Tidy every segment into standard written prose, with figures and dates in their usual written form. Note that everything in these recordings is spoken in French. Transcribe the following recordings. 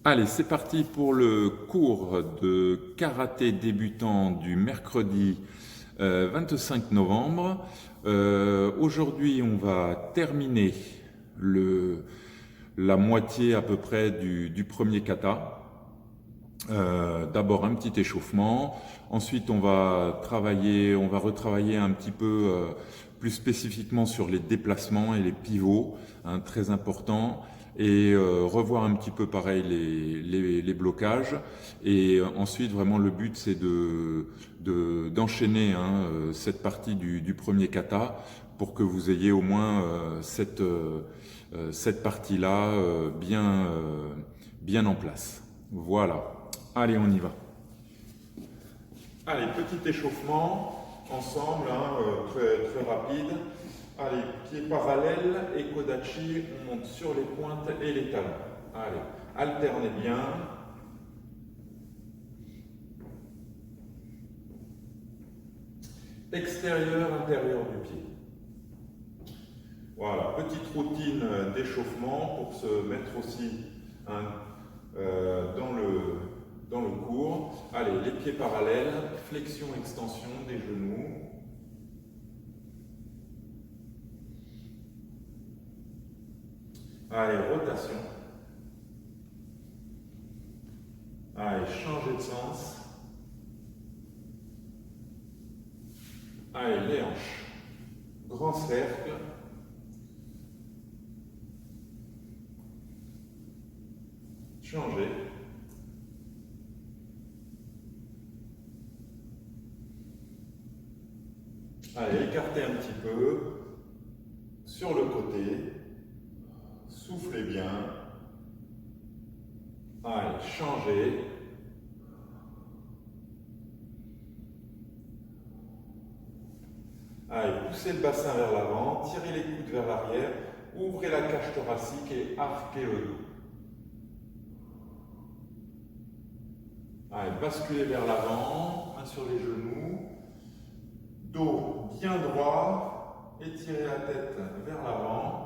Allez, c'est parti pour le cours de karaté débutant du mercredi 25 novembre. Aujourd'hui, on va terminer la moitié à peu près du premier kata. D'abord un petit échauffement, ensuite on va retravailler un petit peu plus spécifiquement sur les déplacements et les pivots, hein, très important, et revoir un petit peu pareil les blocages. Et ensuite vraiment le but c'est d'enchaîner cette partie du premier kata pour que vous ayez au moins cette partie-là bien en place. Voilà. Allez, on y va. Allez, petit échauffement, ensemble, très, très rapide. Allez, pieds parallèles et Kodachi, on monte sur les pointes et les talons. Allez, alternez bien. Extérieur, intérieur du pied. Voilà, petite routine d'échauffement pour se mettre aussi dans le cours. Allez, les pieds parallèles, flexion, extension des genoux. Allez, rotation. Allez, changer de sens. Allez, les hanches. Grand cercle. Changer. Allez, écartez un petit peu. Sur le côté. Soufflez bien. Allez, changez. Allez, poussez le bassin vers l'avant, tirez les coudes vers l'arrière, ouvrez la cage thoracique et arquez le dos. Allez, basculez vers l'avant, main sur les genoux, dos bien droit, étirez la tête vers l'avant.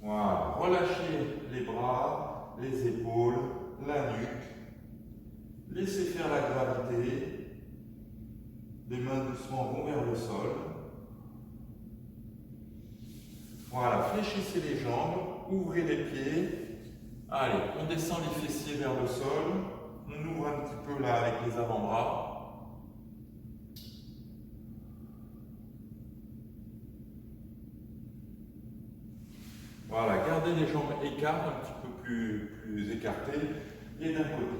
Voilà, relâchez les bras, les épaules, la nuque. Laissez faire la gravité. Les mains doucement vont vers le sol. Voilà, fléchissez les jambes, ouvrez les pieds. Allez, on descend les fessiers vers le sol. On ouvre un petit peu là avec les avant-bras. Voilà, gardez les jambes écartées, un petit peu plus écartées, et d'un côté.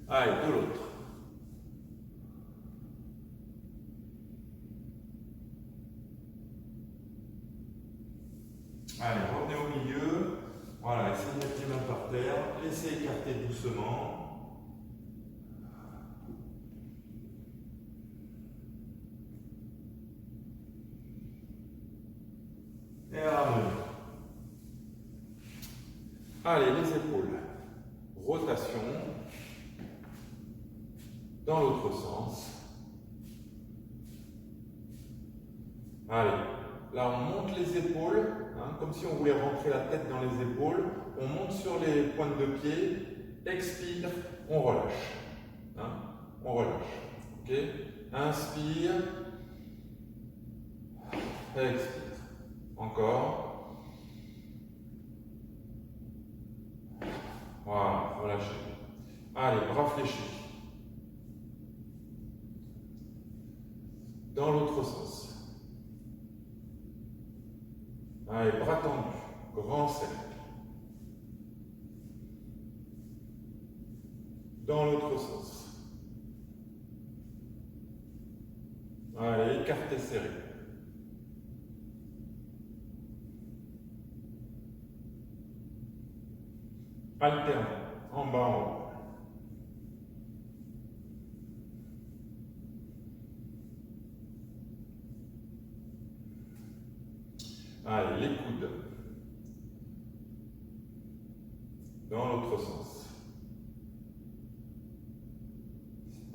Allez, de l'autre. Allez, revenez au milieu. Voilà, essayez de mettre les mains par terre. Laissez écarter doucement. Et ramenez. Allez, les épaules. Rotation. Dans l'autre sens. Allez, là on monte les épaules, comme si on voulait rentrer la tête dans les épaules. On monte sur les pointes de pied, expire, on relâche. On relâche. Ok? Inspire, expire. Encore. Voilà, relâchez. Allez, bras fléchis. Dans l'autre sens. Allez, bras tendus, grand cercle. Dans l'autre sens. Allez, écarté serré. Alterne, en bas, en haut. Allez, les coudes. Dans l'autre sens.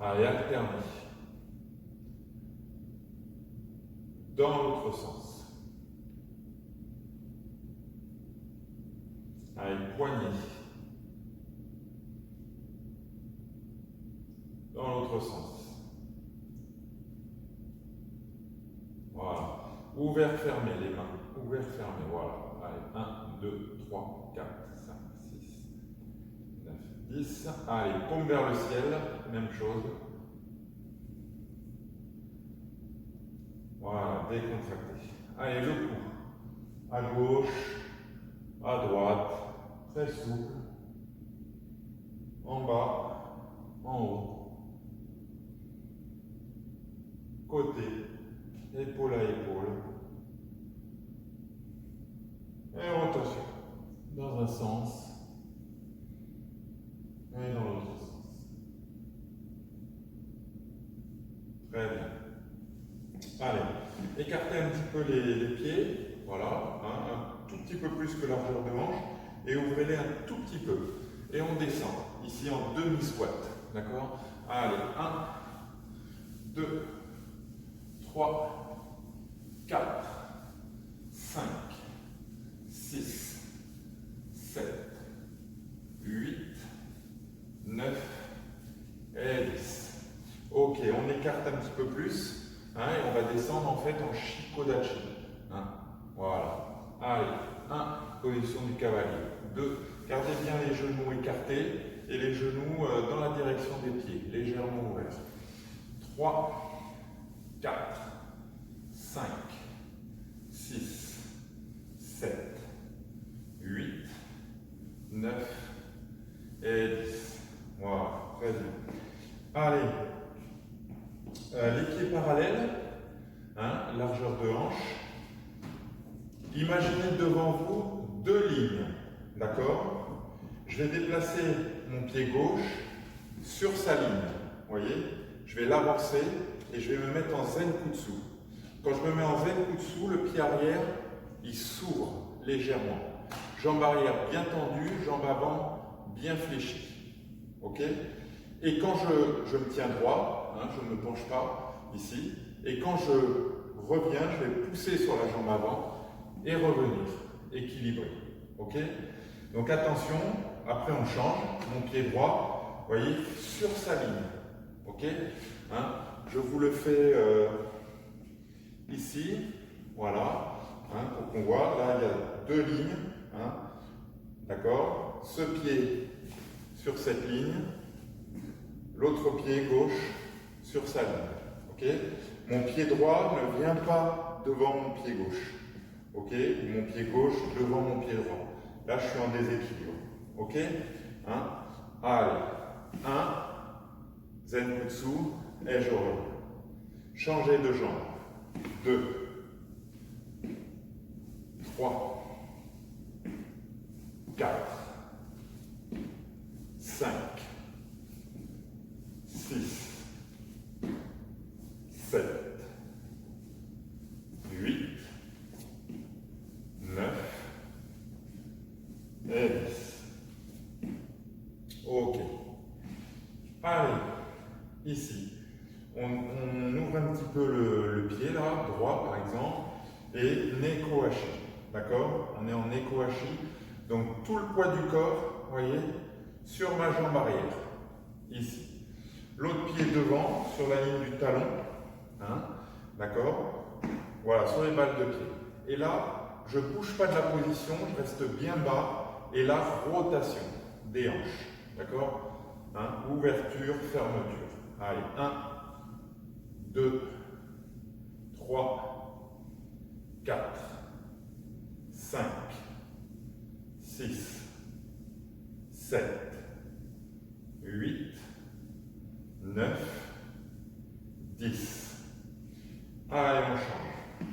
Allez, alternez. dans l'autre sens. Allez, poignet. Dans l'autre sens. Voilà. Ouvert, fermé les mains. Ouvert, fermé. Voilà. Allez, 1, 2, 3, 4, 5, 6, 9, 10. Allez, paume vers le ciel. Même chose. Voilà, décontracté. Allez, le cou. À gauche, à droite, très souple. En bas, en haut. Côté, épaule à épaule. Et rotation. Dans un sens. Et dans l'autre sens. Très bien. Allez, écartez un petit peu les pieds, voilà, hein, un tout petit peu plus que largeur de hanche, et ouvrez-les un tout petit peu. Et on descend, ici en demi-squat, d'accord? Allez, 1, 2, 3, 4, 5, 6, 7, 8, 9 et 10. Ok, on écarte un petit peu plus. Hein, et on va descendre en fait en Shikodachi. Hein, voilà. Allez, 1, position du cavalier. 2, gardez bien les genoux écartés et les genoux dans la direction des pieds, légèrement ouverts. 3, 4, 5, 6, 7, 8, 9 et 10. Voilà, très bien. Allez. Les pieds parallèles, hein, largeur de hanche. Imaginez devant vous deux lignes, d'accord? Je vais déplacer mon pied gauche sur sa ligne, vous voyez? Je vais l'avancer et je vais me mettre en zen kutsu. Quand je me mets en zen kutsu, le pied arrière, il s'ouvre légèrement. Jambe arrière bien tendue, jambe avant bien fléchie, ok? Et quand je me tiens droit, hein, je ne me penche pas ici, et quand je reviens, je vais pousser sur la jambe avant et revenir, équilibré. Ok? Donc attention, après on change, mon pied droit, vous voyez, sur sa ligne. Ok? Hein, je vous le fais ici, voilà, hein, pour qu'on voit, là il y a deux lignes, hein, d'accord? Ce pied sur cette ligne, l'autre pied gauche sur sa ligne. Ok? Mon pied droit ne vient pas devant mon pied gauche. Ok? Ou mon pied gauche devant mon pied droit. Là, je suis en déséquilibre. Ok? Hein? Allez. 1, Zen Kutsu, et je reviens. Changez de jambe. 2, 3, 4, 5, 6, 7, 8, 9 et 10. Ok. Allez, ici, on ouvre un petit peu le pied là, droit par exemple, et Neko Hachi. D'accord? On est en Neko Hachi. Donc tout le poids du corps, vous voyez, sur ma jambe arrière, ici. L'autre pied devant, sur la ligne du talon, hein, d'accord? Voilà, sur les balles de pied. Et là, je ne bouge pas de la position, je reste bien bas, et là, rotation des hanches, d'accord? Hein, ouverture, fermeture. Allez, 1, 2, 3, 4, 5, 6, 7, 8, 9, 10. Allez, on change.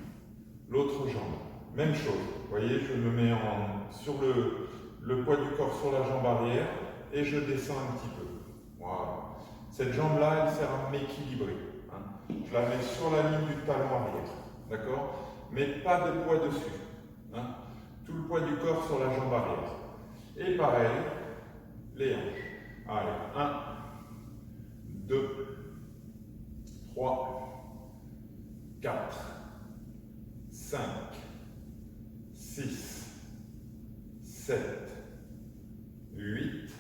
L'autre jambe, même chose. Vous voyez, je me mets sur le poids du corps sur la jambe arrière et je descends un petit peu. Voilà. Cette jambe-là, elle sert à m'équilibrer. Hein. Je la mets sur la ligne du talon arrière. D'accord? Mais pas de poids dessus. Hein. Tout le poids du corps sur la jambe arrière. Et pareil, les hanches. Allez, 1, 2, 3, 4, 5, 6, 7, 8,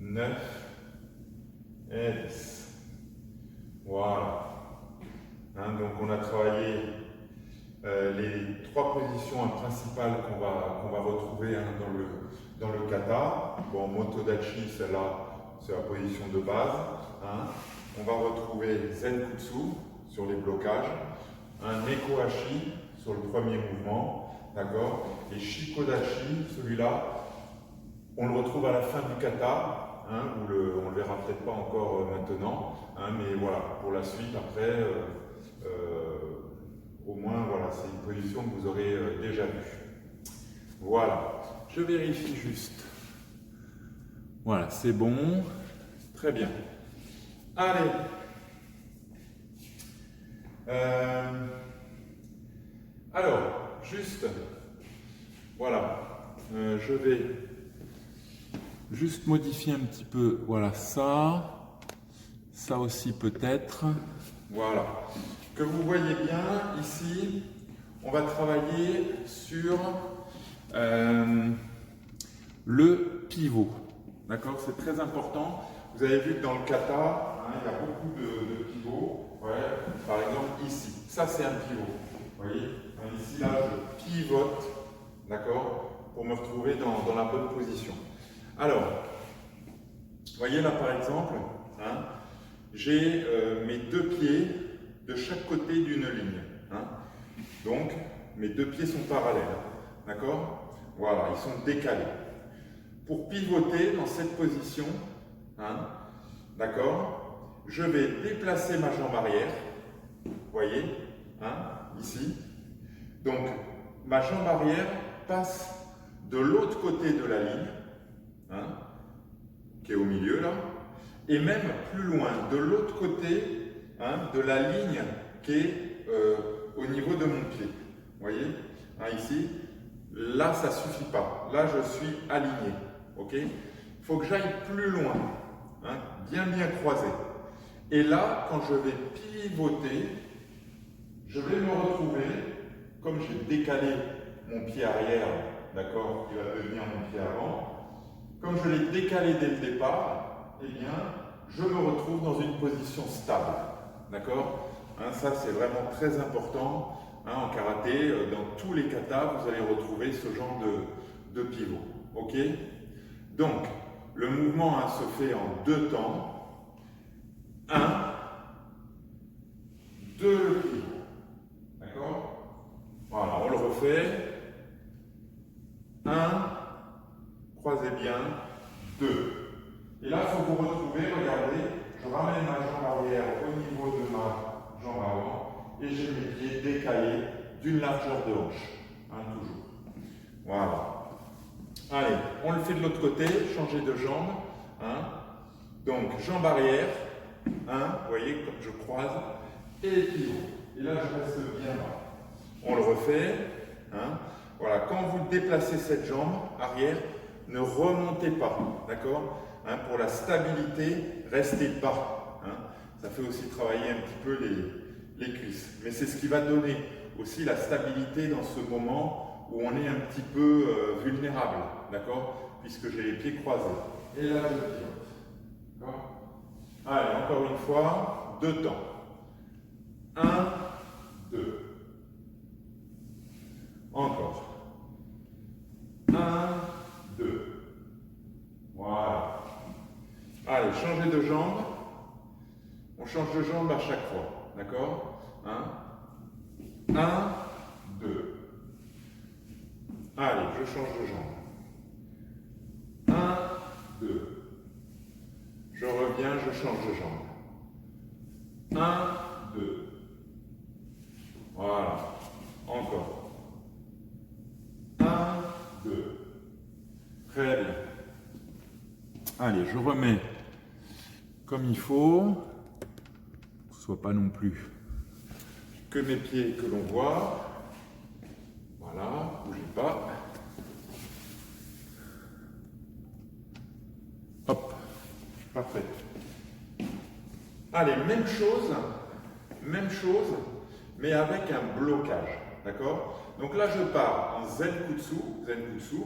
9 et 10. Voilà. Donc on a travaillé les 3 positions principales qu'on va retrouver dans le kata. Bon, Motodachi, celle-là, c'est la position de base. On va retrouver Zenkutsu sur les blocages, un Nekohashi sur le premier mouvement, d'accord, et Shikodachi, celui-là, on le retrouve à la fin du kata, on le verra peut-être pas encore maintenant, mais voilà, pour la suite, après, au moins, voilà, c'est une position que vous aurez déjà vue. Voilà, je vérifie juste. Voilà, c'est bon, très bien. Allez. Alors, juste, voilà, je vais juste modifier un petit peu, voilà, ça aussi peut-être, voilà. Que vous voyez bien, ici, on va travailler sur le pivot, d'accord? C'est très important. Vous avez vu que dans le kata, il y a beaucoup de pivots. Ouais. Par exemple, ici, ça c'est un pivot. Vous voyez, ici, là, je pivote, d'accord, pour me retrouver dans la bonne position. Alors, vous voyez là, par exemple, j'ai mes 2 pieds de chaque côté d'une ligne. Donc, mes 2 pieds sont parallèles, d'accord? Voilà, ils sont décalés. Pour pivoter dans cette position, d'accord, je vais déplacer ma jambe arrière, vous voyez, ici. Donc, ma jambe arrière passe de l'autre côté de la ligne, qui est au milieu là, et même plus loin, de l'autre côté de la ligne qui est au niveau de mon pied. Vous voyez, ici, là ça suffit pas, là je suis aligné, ok? Il faut que j'aille plus loin, bien croisé. Et là, quand je vais pivoter, je vais me retrouver, comme j'ai décalé mon pied arrière, d'accord, qui va devenir mon pied avant, comme je l'ai décalé dès le départ, eh bien, je me retrouve dans une position stable, d'accord? Ça, c'est vraiment très important. En karaté, dans tous les katas, vous allez retrouver ce genre de pivot, ok? Donc, le mouvement se fait en 2 temps. 1, 2 le pivot. D'accord? Voilà, on le refait. 1, croisez bien, 2. Et là, il faut vous retrouver, regardez, je ramène ma jambe arrière au niveau de ma jambe avant et j'ai mes pieds décalés d'une largeur de hanche. Toujours. Voilà. Allez, on le fait de l'autre côté, changer de jambe. Donc, jambe arrière, vous voyez, comme je croise, et pivot. Et là, je reste bien là. On le refait. Voilà, quand vous déplacez cette jambe arrière, ne remontez pas, d'accord? Pour la stabilité, restez bas. Ça fait aussi travailler un petit peu les cuisses. Mais c'est ce qui va donner aussi la stabilité dans ce moment où on est un petit peu vulnérable, d'accord? Puisque j'ai les pieds croisés. Et là, je pivote. D'accord? Allez, encore une fois, 2 temps. 1, 2. Encore. 1, 2. Voilà. Allez, changer de jambe. On change de jambe à chaque fois. D'accord? 1, 2. Allez, je change de jambe. 1, 2. Je reviens, je change de jambe. 1, 2. Voilà. Encore. 1, 2. Très bien. Allez, je remets comme il faut. Que ce ne soit pas non plus que mes pieds que l'on voit. Voilà, bougez pas. Hop, parfait. Allez, même chose, mais avec un blocage. d'accord? Donc là, je pars en Zenkutsu,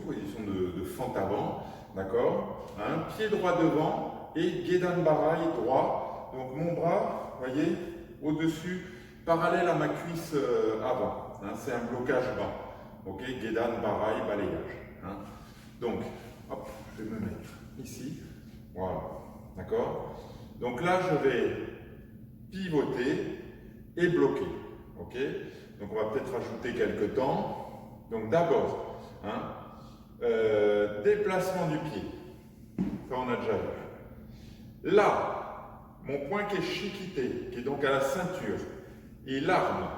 position de fente avant, d'accord? Pied droit devant et Gedan Barai droit. Donc mon bras, vous voyez, au-dessus, parallèle à ma cuisse avant. C'est un blocage bas. Ok, Gedan Barai, balayage. Donc, hop, je vais me mettre ici. Voilà, d'accord? Donc là, je vais pivoter et bloquer. Ok? Donc on va peut-être rajouter quelques temps. Donc d'abord, déplacement du pied. Ça, on a déjà vu. Là, mon point qui est chiquité, qui est donc à la ceinture, et l'arme,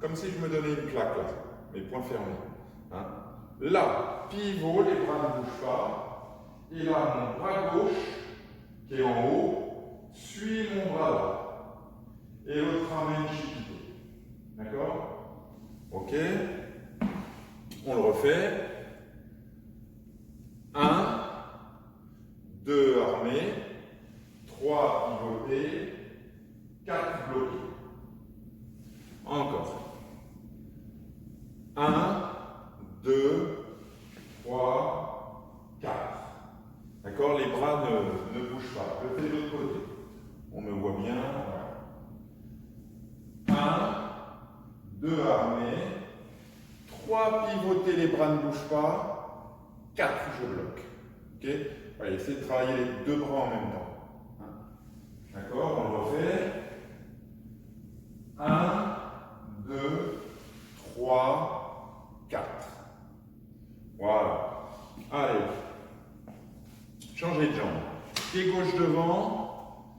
comme si je me donnais une claque là, mes poings fermés. Là, pivot, les bras ne bougent pas. Et là, mon bras gauche, qui est en haut, suit mon bras droit. Et l'autre ramène chiquité. D'accord? Ok. On le refait. 1, 2 armés, 3 pivotés, 4 bloqués. Encore. 1, 2, 3, 4. D'accord? Les bras ne bougent pas. Je fais de l'autre côté. On me voit bien. Voilà. 1, 2 armés, 3 pivotés, les bras ne bougent pas, 4 je bloque. Ok? Voilà, essayez de travailler les deux bras en même temps. D'accord? On le refait. 1, 2, 3, 4. Voilà. Allez. Changez de jambe. Pied gauche devant,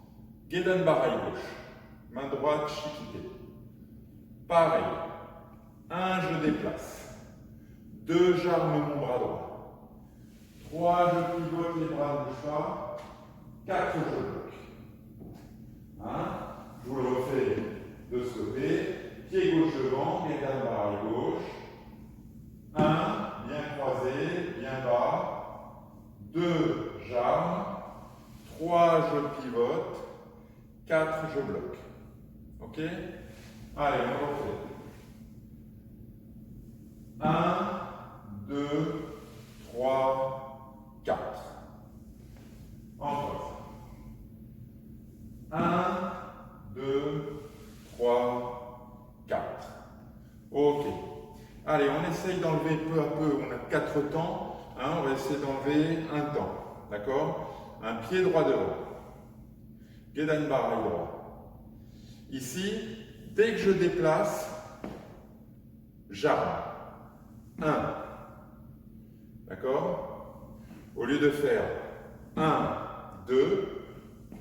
Gedan Barai gauche. Main droite, chiquité. Pareil. 1, je déplace. 2, j'arme mon bras droit. 3, je pivote, les bras ne bougent pas. 4, je bloque. Je vous le refais de ce côté. Pied gauche devant, Gedan Barai gauche. 1, bien croisé, bien bas. 2, j'arme. 3, je pivote. 4, je bloque. Ok? Allez, on refait. 1, 2, 3, 4. Encore. 1, 2, 3, 4. Ok. Allez, on essaye d'enlever peu à peu. On a 4 temps. On va essayer d'enlever un temps. D'accord? Un pied droit devant. Gedan Barai droit. Ici, dès que je déplace, j'arme. 1. D'accord? Au lieu de faire 1, 2,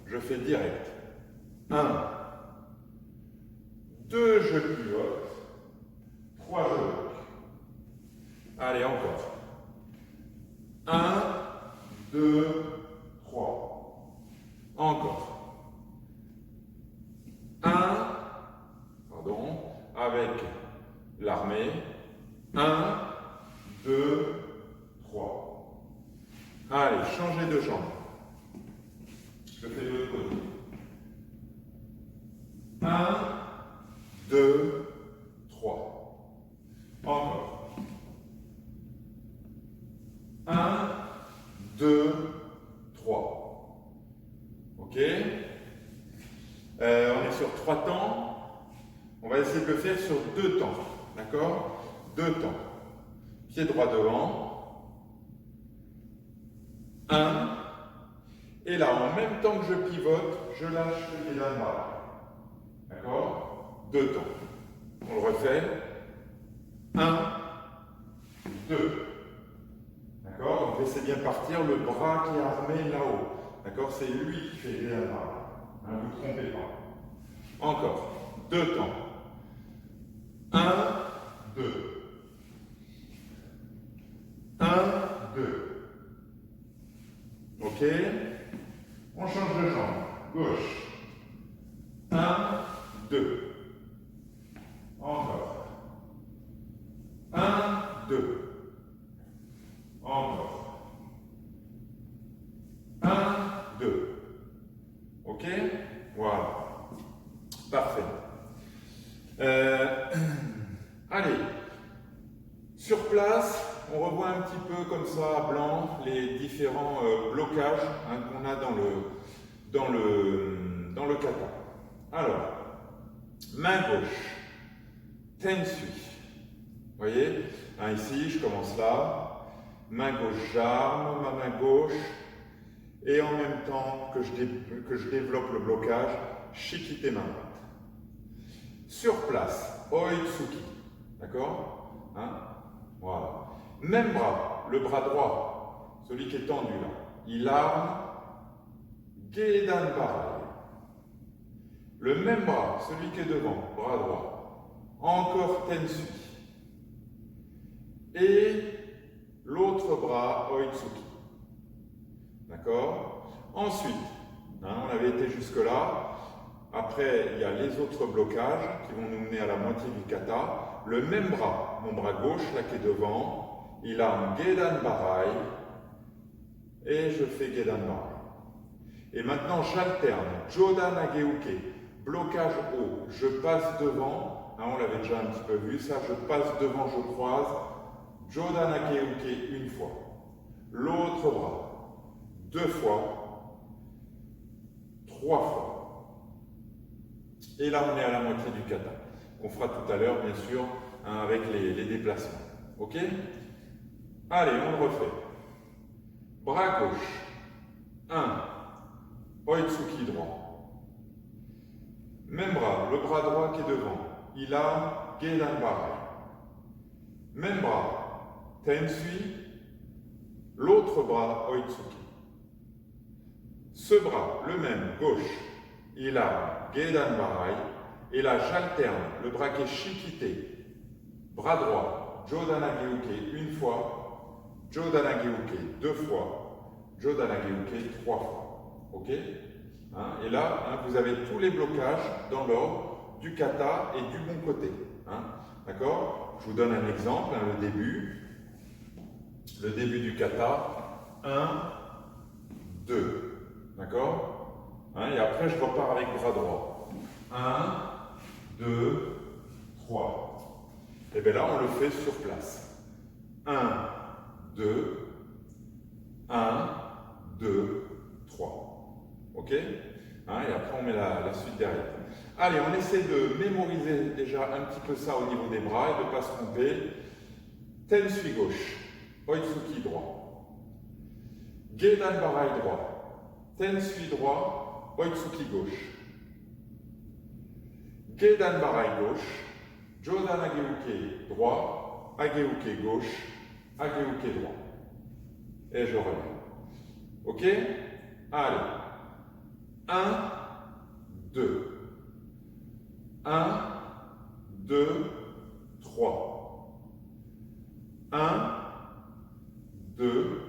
je fais direct. 1, 2, je pivote. 3, je bloque. Allez, encore. 1, 2, 3. Encore. 1, pardon, avec l'armée. 1, 2, 3. Allez, changez de jambe. Je fais de l'autre côté. 1, 2, 3. Encore. 1, 2, 3. Ok? On est sur 3 temps. On va essayer de le faire sur 2 temps. D'accord? 2 temps. Pied droit devant. 1. Et là, en même temps que je pivote, je lâche le Gedan Barai. D'accord? 2 temps. On le refait. 1, 2. D'accord? Donc laissez bien partir le bras qui est armé là-haut. D'accord? C'est lui qui fait le Gedan Barai. Ne vous trompez pas. Encore. 2 temps. 1, 2. 1, 2. Ok? On change de jambe. Gauche. 1, 2. Encore. 1, 2. Encore. 1, 2. Ok? Voilà. Parfait. Allez, sur place, on revoit un petit peu comme ça, à blanc, les différents blocages qu'on a dans le kata. Alors, main gauche, tensui. Vous voyez, ici, je commence là, main gauche, j'arme ma main gauche, et en même temps que je développe le blocage, shikite main droite. Sur place, oitsuki, d'accord, voilà. Même bras, le bras droit, celui qui est tendu là, il arme, gedan barai. Le même bras, celui qui est devant, bras droit, encore tensui. Et l'autre bras, oitsuki. D'accord? Ensuite, on avait été jusque-là. Après, il y a les autres blocages qui vont nous mener à la moitié du kata. Le même bras, mon bras gauche, là qui est devant, il arme gedan barai. Et je fais gedan barai. Et maintenant, j'alterne. Jodan ageuke. Blocage haut. Je passe devant. On l'avait déjà un petit peu vu. Ça, je passe devant, je croise. Jodan ageuke une fois. L'autre bras. 2 fois. 3 fois. Et là, on est à la moitié du kata. Qu'on fera tout à l'heure, bien sûr, avec les déplacements. Ok? Allez, on le refait. Bras gauche. 1. Oitsuki droit. Même bras, le bras droit qui est devant. Il a gedan barai. Même bras. Tensui. L'autre bras, oitsuki. Ce bras, le même, gauche. Il a gedan barai. Et là, j'alterne le bras qui est shikite. Bras droit, jodan ageuke une fois. Jodan ageuke 2 fois. Jodan ageuke 3 fois. Ok? Et là, vous avez tous les blocages dans l'ordre du kata et du bon côté. D'accord? Je vous donne un exemple, le début. Le début du kata. 1, 2. D'accord? Et après, je repars avec bras droit. 1, 2, 3. Et bien là, on le fait sur place. 1, 2, 1, 2, 3. Ok? Et après, on met la suite derrière. Allez, on essaie de mémoriser déjà un petit peu ça au niveau des bras et de ne pas se tromper. Tensui gauche, oitsuki droit. Gedan barai droit. Tensui droit, oitsuki gauche. Gedan barai gauche. Jodan ageuke droit. Ageuke gauche. Ageuke droit. Et je reviens. Ok? Allez. 1, 2. 1, 2, 3. 1, 2,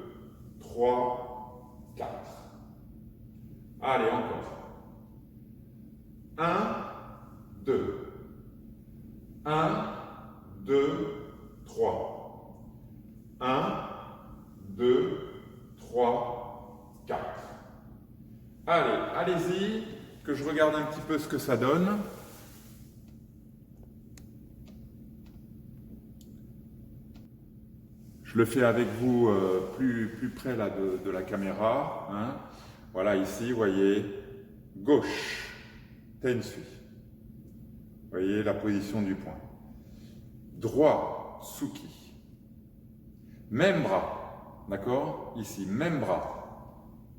3, 4. Allez, encore. 1, 2. 1, 2, 3. 1, 2, 3, 4. Allez, allez-y, que je regarde un petit peu ce que ça donne. Je le fais avec vous plus près là, de la caméra. Voilà, ici, vous voyez, gauche, tensui. Vous voyez la position du point. Droit, suki. Même bras, d'accord? Ici, même bras.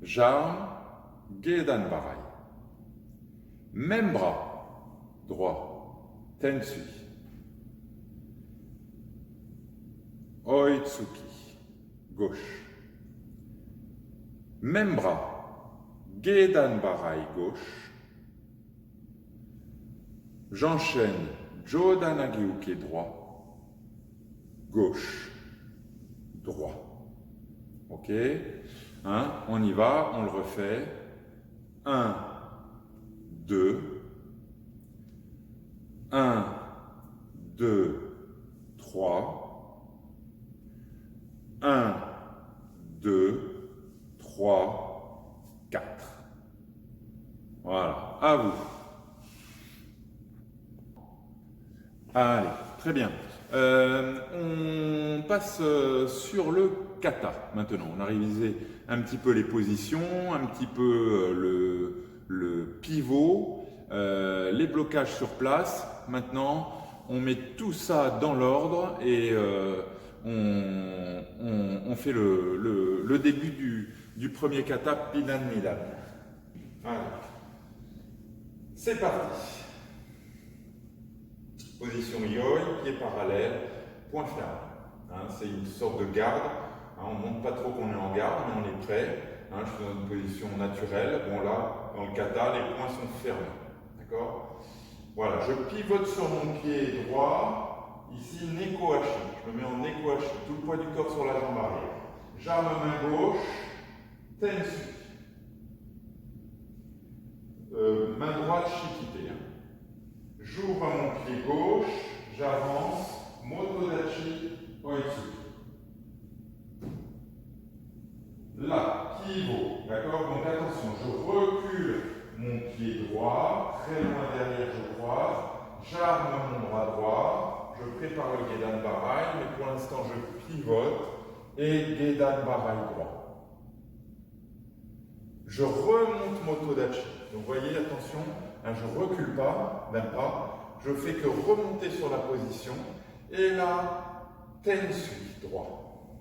J'arme, gedan barai. Même bras, droit, tensui. Oitsuki, gauche. Même bras, gedan barai gauche. J'enchaîne, jodan ageuke droit, gauche, droit. Ok? On y va, on le refait. 1, 2, 1, 2, 3, 1, 2, 3, 4. Voilà, à vous. Allez, très bien. On passe sur le kata maintenant. On a révisé un petit peu les positions, un petit peu le pivot, les blocages sur place. Maintenant, on met tout ça dans l'ordre et on fait le début du premier kata Pinan Nidan. Allez, c'est parti. Position yoi, pied parallèle, point ferme. C'est une sorte de garde. On ne montre pas trop qu'on est en garde, mais on est prêt. Je suis dans une position naturelle. Bon là, dans le kata, les poings sont fermés. D'accord? Voilà, je pivote sur mon pied droit. Ici, neko hachi. Je me mets en neko hachi. Tout le poids du corps sur la jambe arrière. J'arme main gauche. Tensu. Main droite, shikite. J'ouvre mon pied gauche, j'avance, motodachi, oitsuki. Là, pivot, d'accord? Donc attention, je recule mon pied droit, très loin derrière, je croise, j'arme mon bras droit, je prépare le Gedan Barai, mais pour l'instant je pivote et Gedan Barai droit. Je remonte motodachi. Donc vous voyez, attention, je ne recule pas d'un pas, je fais que remonter sur la position, et là, tensu, droit.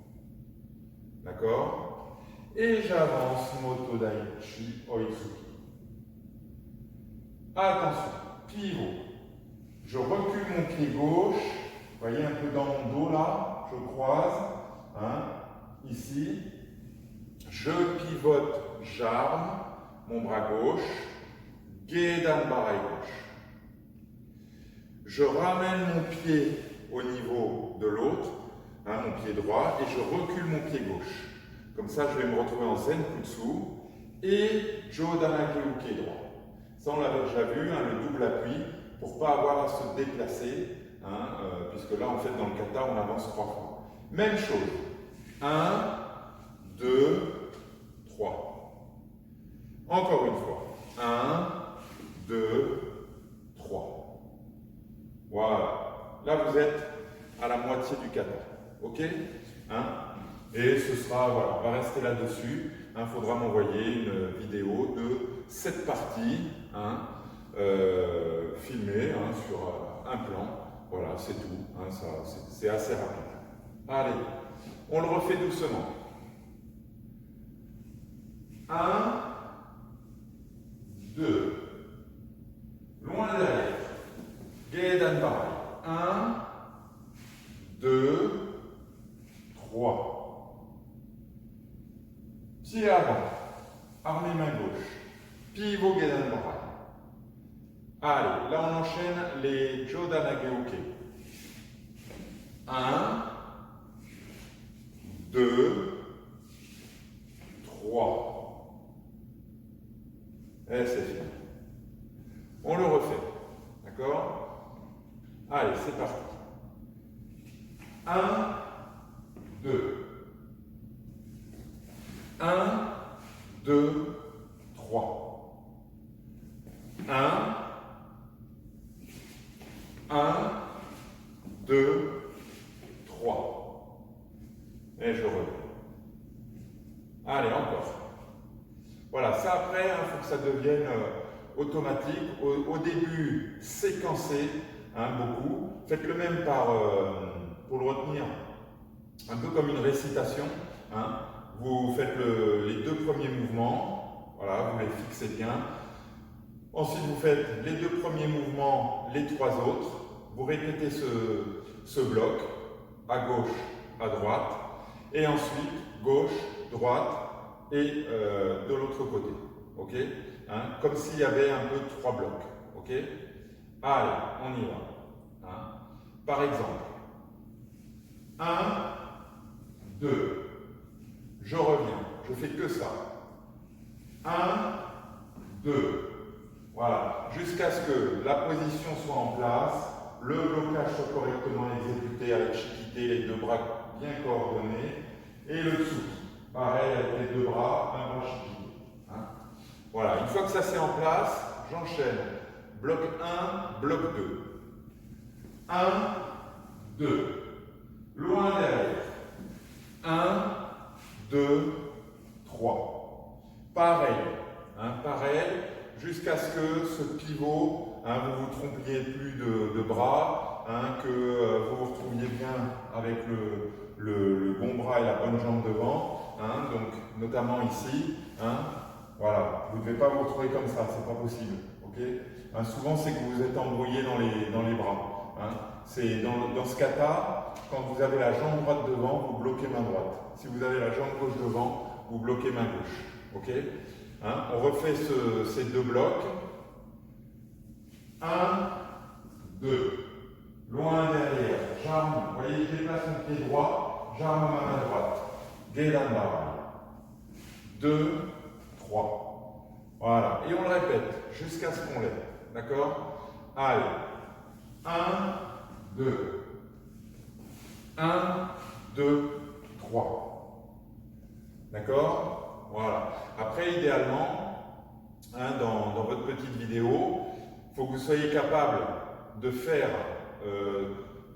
D'accord? Et j'avance, motodachi, oitsuki. Attention, pivot. Je recule mon pied gauche, vous voyez un peu dans mon dos là, je croise, ici. Je pivote, j'arme mon bras gauche, Gedan Barai gauche. Je ramène mon pied au niveau de l'autre, mon pied droit, et je recule mon pied gauche. Comme ça, je vais me retrouver en Zen Kutsu et Jodanake droit. Ça, on l'avait déjà vu, le double appui, pour ne pas avoir à se déplacer, puisque là, en fait, dans le kata, on avance 3 fois. Même chose. 1, 2, 3. Encore une fois. 1, 2, 3. Voilà. Là, vous êtes à la moitié du kata. OK? Et ce sera, voilà, on va rester là-dessus. Il faudra m'envoyer une vidéo de cette partie filmée sur un plan. Voilà, c'est tout. C'est assez rapide. Allez, on le refait doucement. 1, 2. Loin derrière. Gedan Barai. 1, 2, 3. Pied avant. Armée main gauche. Pivot Gedan Barai. Allez, là on enchaîne les Jodanage. 1, 2, 3. Et c'est fini. On le refait. D'accord? Allez, c'est parti. 1, 2. 1, 2, 3. 1, 2, 3. Et je reviens. Allez, encore. Voilà, ça après, il faut que ça devienne automatique. Au début, séquencé, beaucoup. Faites le même pour le retenir, un peu comme une récitation. Vous faites les 2 premiers mouvements, voilà, vous les fixez bien. Ensuite, vous faites les 2 premiers mouvements, les 3 autres. Vous répétez ce bloc, à gauche, à droite. Et ensuite, gauche, droite et de l'autre côté. Ok? Comme s'il y avait un peu 3 blocs. Ok? Allez, on y va. Par exemple, 1, 2. Je reviens, je fais que ça. 1, 2. Voilà, jusqu'à ce que la position soit en place, le blocage soit correctement exécuté avec shikite, les 2 bras bien coordonnés, et le tsuki. Pareil avec les 2 bras, un bras shikite. Voilà, une fois que ça c'est en place, j'enchaîne. Bloc 1, bloc 2. 1, 2. Loin derrière. 1, 2, 3. Pareil, pareil, jusqu'à ce que ce pivot, vous vous trompiez plus de bras, que vous vous retrouviez bien avec le bon bras et la bonne jambe devant, donc notamment ici. Voilà, vous ne devez pas vous retrouver comme ça, c'est pas possible. Okay, souvent, c'est que vous vous êtes embrouillé dans les bras. C'est dans ce kata, quand vous avez la jambe droite devant, vous bloquez main droite. Si vous avez la jambe gauche devant, vous bloquez main gauche. Okay, on refait ces deux blocs. 1, 2. Loin derrière. J'arme. Vous voyez, je déplace mon pied droit, j'arme ma main droite. Gedan Barai. 2, 3. Voilà. Et on le répète jusqu'à ce qu'on l'ait. D'accord? Allez. 1, 2. 1, 2, 3. D'accord? Voilà. Après, idéalement, dans votre petite vidéo, il faut que vous soyez capable de faire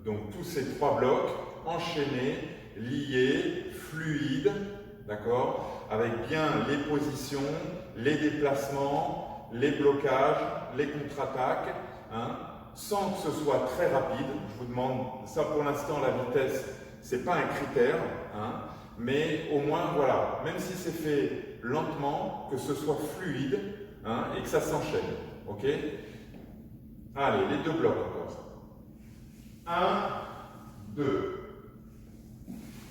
donc tous ces trois blocs enchaînés, liés, fluides, d'accord, avec bien les positions, les déplacements, les blocages, les contre-attaques, sans que ce soit très rapide. Je vous demande, ça pour l'instant, la vitesse, c'est pas un critère, mais au moins, voilà, même si c'est fait lentement, que ce soit fluide et que ça s'enchaîne. Ok? Allez, les deux blocs encore. 1, 2.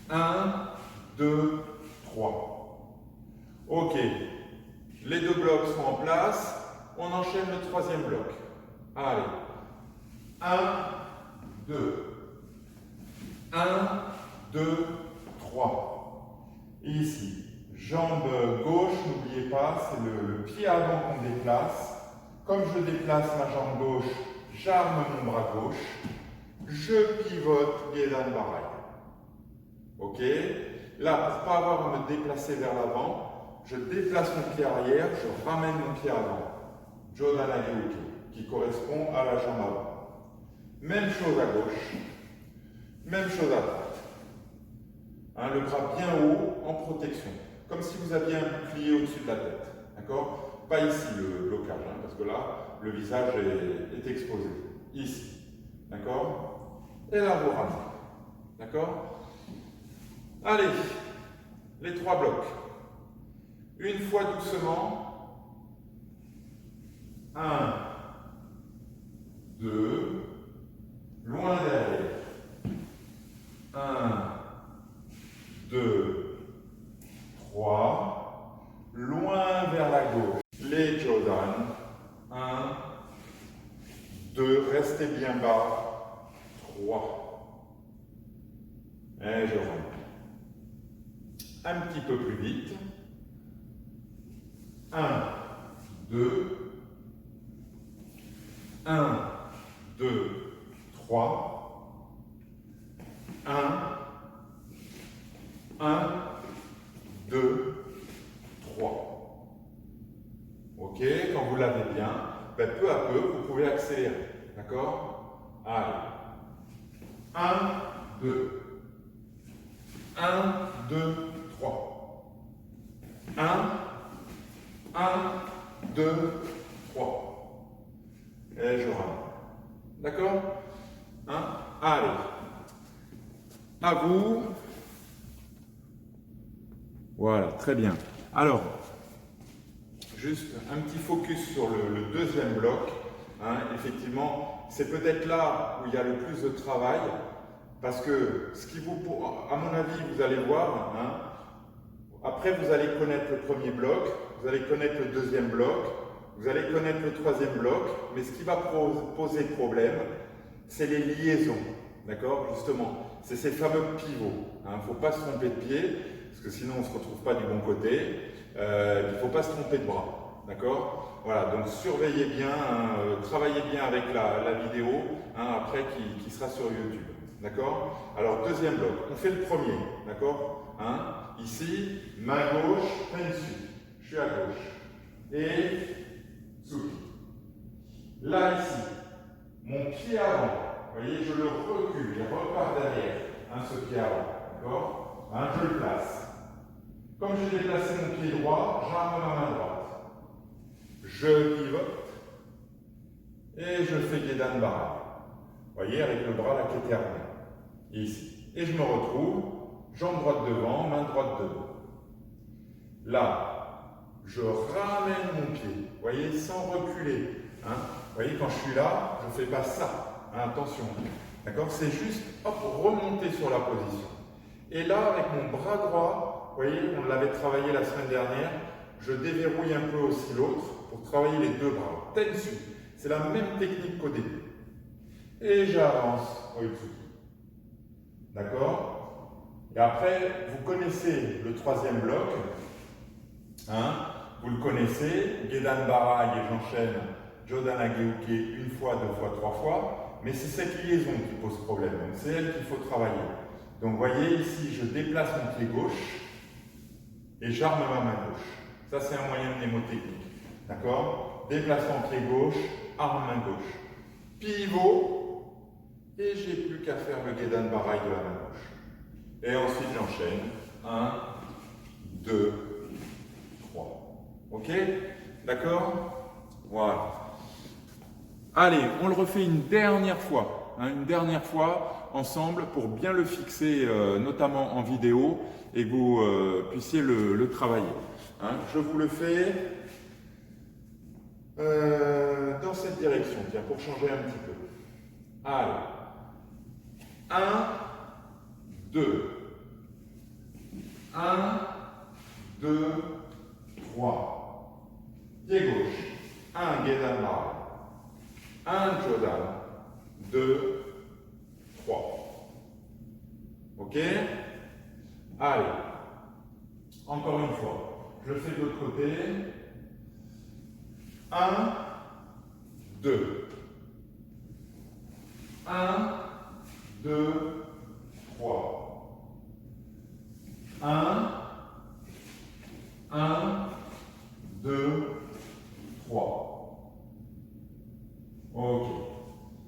1, 2, 3. Ok. Les deux blocs sont en place. On enchaîne le troisième bloc. Allez. 1, 2. 1, 2, 3. Et ici, jambe gauche, n'oubliez pas, c'est le pied avant qu'on déplace. Comme je déplace ma jambe gauche, j'arme mon bras gauche. Je pivote Gedan Barai. Ok? Là, pour ne pas avoir à me déplacer vers l'avant, je déplace mon pied arrière, je ramène mon pied avant. Jodana Gyuki, qui correspond à la jambe avant. Même chose à gauche, même chose à droite. Le bras bien haut, en protection. Comme si vous aviez un bouclier au-dessus de la tête. D'accord? Pas ici le blocage, parce que là, le visage est exposé. Ici. D'accord? Et là, vous ramenez. D'accord? Allez, les trois blocs. Une fois doucement. 1, 2, loin derrière. 1, 2, 3, loin vers la gauche. Les Jodan. 1, 2, restez bien bas. 3. Et je rentre. Un petit peu plus vite. 1, 2, 1, 2, 3, 1, 1, 2, 3. Ok, quand vous l'avez bien, peu à peu, vous pouvez accélérer. D'accord? Allez. 1, 2. 1, 2, 3. 1, 1, 2, 3. Et je ramène. D'accord? Allez. À vous. Voilà, très bien. Alors, juste un petit focus sur le deuxième bloc. Effectivement, c'est peut-être là où il y a le plus de travail, parce que ce qui vous, à mon avis, vous allez voir, après vous allez connaître le premier bloc, vous allez connaître le deuxième bloc, vous allez connaître le troisième bloc, mais ce qui va poser problème, c'est les liaisons, d'accord? Justement, c'est ces fameux pivots. Il ne faut pas se tromper de pied, parce que sinon on ne se retrouve pas du bon côté. Il ne faut pas se tromper de bras, d'accord? Voilà, donc surveillez bien, travaillez bien avec la vidéo, après qui sera sur YouTube, d'accord? Alors deuxième bloc, on fait le premier, d'accord? Ici, main gauche, Tensu, je suis à gauche, et Tsuki. Là, ici, mon pied avant, vous voyez, je le recule, et repars pied avant. D'accord? Je le place. Comme j'ai déplacé mon pied droit, j'arme ma main droite. Je pivote et je fais Gedan Baraye. Vous voyez, avec le bras là qui est terminé. Ici. Et je me retrouve, jambe droite devant, main droite devant. Là, je ramène mon pied, vous voyez, sans reculer. Vous voyez, quand je suis là, je ne fais pas ça. Attention. D'accord? C'est juste, hop, remonter sur la position. Et là, avec mon bras droit, vous voyez, on l'avait travaillé la semaine dernière, je déverrouille un peu aussi l'autre pour travailler les deux bras. Tensu. C'est la même technique qu'au début. Et j'avance au Itsuki. D'accord? Et après, vous connaissez le troisième bloc. Vous le connaissez. Gedan Baraye et j'enchaîne Jodana Geuke une fois, deux fois, trois fois. Mais c'est cette liaison qui pose problème. C'est elle qu'il faut travailler. Donc, vous voyez, ici, je déplace mon pied gauche et j'arme ma main gauche. Ça, c'est un moyen mnémotechnique. D'accord? Déplacement pied gauche, arme main gauche. Pivot, et j'ai plus qu'à faire le Gedan Baraye de la main gauche. Et ensuite, j'enchaîne. 1, 2, 3. Ok? D'accord? Voilà. Allez, on le refait une dernière fois. Une dernière fois ensemble pour bien le fixer, notamment en vidéo, et que vous puissiez le travailler. Je vous le fais dans cette direction, tiens, pour changer un petit peu. Allez. 1, 2. 1, 2, 3. Pied gauche. 1, Gedan Baraye. 1, Jodana. 2, 3. Ok? Allez. Encore une fois. Je fais de l'autre côté. 1, 2. 1, 2, 3. 1, 2, 3. Ok.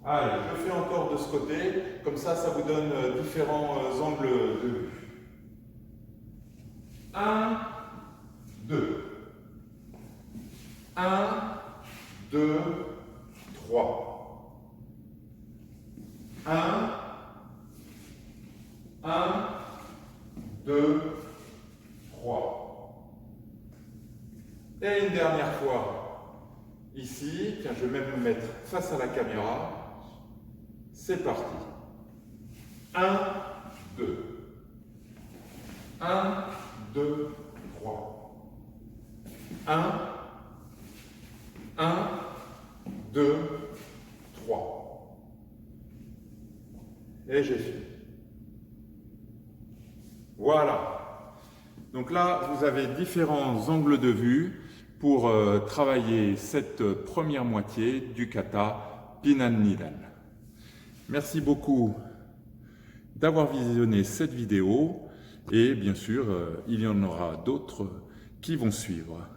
Allez, je fais encore de ce côté, comme ça vous donne différents angles de vue. 1, 2. 1, 2, 3. 1, 2, 3. Et une dernière fois, ici, tiens, je vais même me mettre face à la caméra. C'est parti. 1, 2. 1, 2, 3. 1, 2, 3. Et j'ai fini. Voilà. Donc là, vous avez différents angles de vue pour travailler cette première moitié du kata Pinan Nidan. Merci beaucoup d'avoir visionné cette vidéo et bien sûr, il y en aura d'autres qui vont suivre.